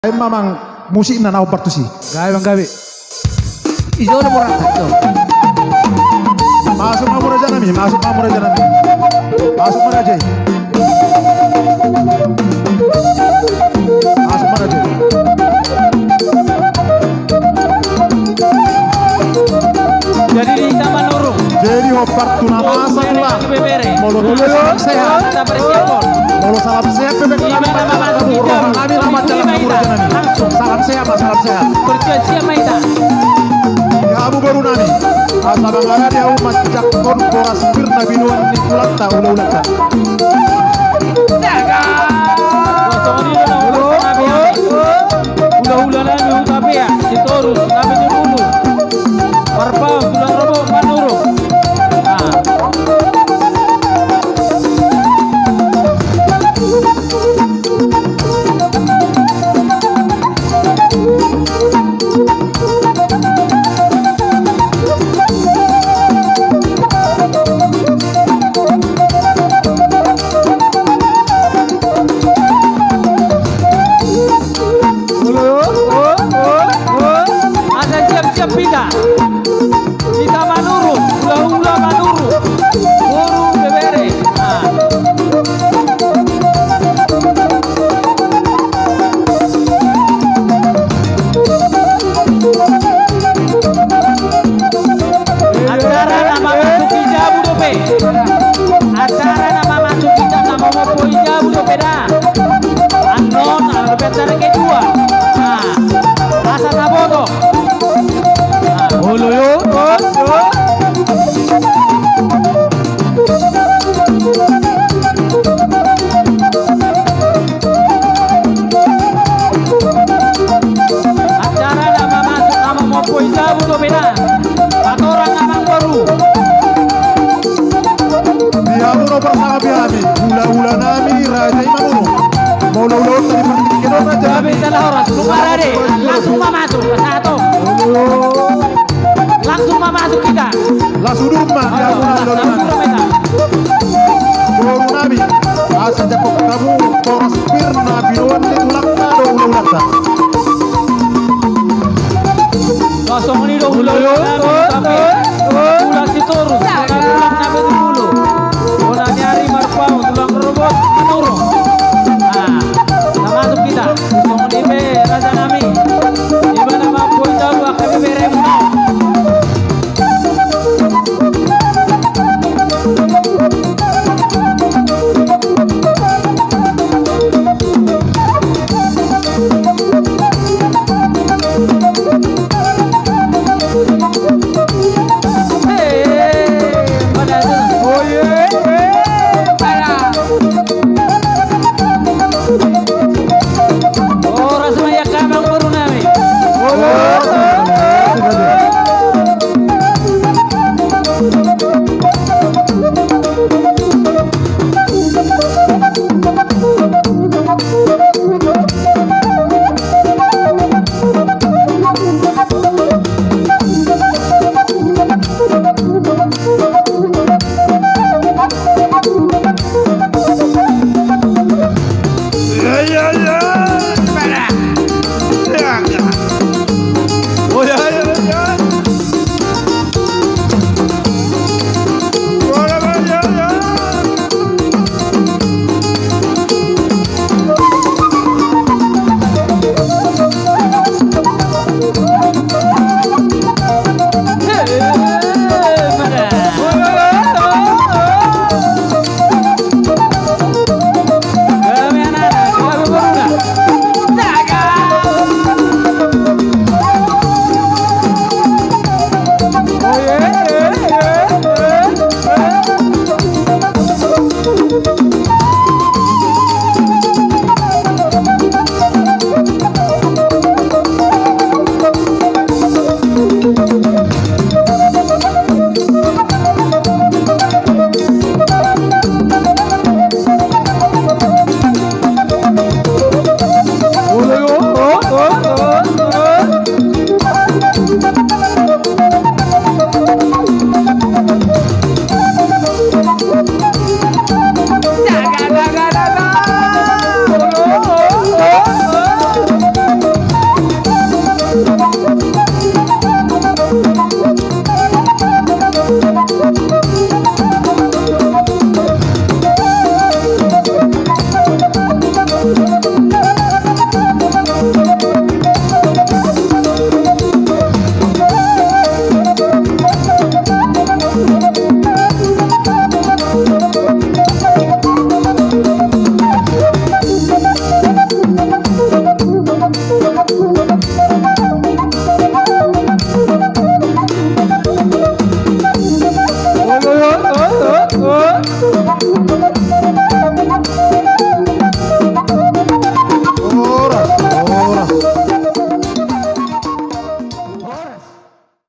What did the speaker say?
Mamang musik na naupartusi. Gawe bang gawe. Ijo na murah itu. Masuk mamur aja nami, masuk mamur aja nami. Masuk mana aja. Masuk mana aja. Jadi di Taman Nurung. Jadi hopar tuna masa pula. Molo dulu sehat. Kita bersiapkan. Molo salam sehat bebek kami pada kamu. Roh kami nama jalan mamur aja nami. Salam sehat, salam sehat. Berjuang siap Maida. Ya Abu baru nami. Asa bangara dia umat jakon koras birna binuan nikulat ta ulah-ulah ta. Ulah-ulah nami utapi ya. Ditorus nami dulu. Parpau tulang robo manuru. Nah. Ada siap-siap pindah. Kita manuru, ulah-ulah manuru. Guru bebere. Nah. Acara nama masuk hijab dope. Acara nama masuk hijab nama mau hijab dope dah. Anon ada betar kedua. Nah, rasa naboto. Nah, ulu yo. Acara nama masuk nama mau hijab dope dah. Orang amang baru. Dia uno bersama biami. Ula-ula nami raja imamuno. Molo-ulo tadi pertikiran aja. Kami salah orang. Lumara deh. Langsung masuk. Satu. Langsung masuk kita. Langsung rumah dia uno Langsung kita. Baru nami. Asa jakok kamu koras birna binuan nikulat ta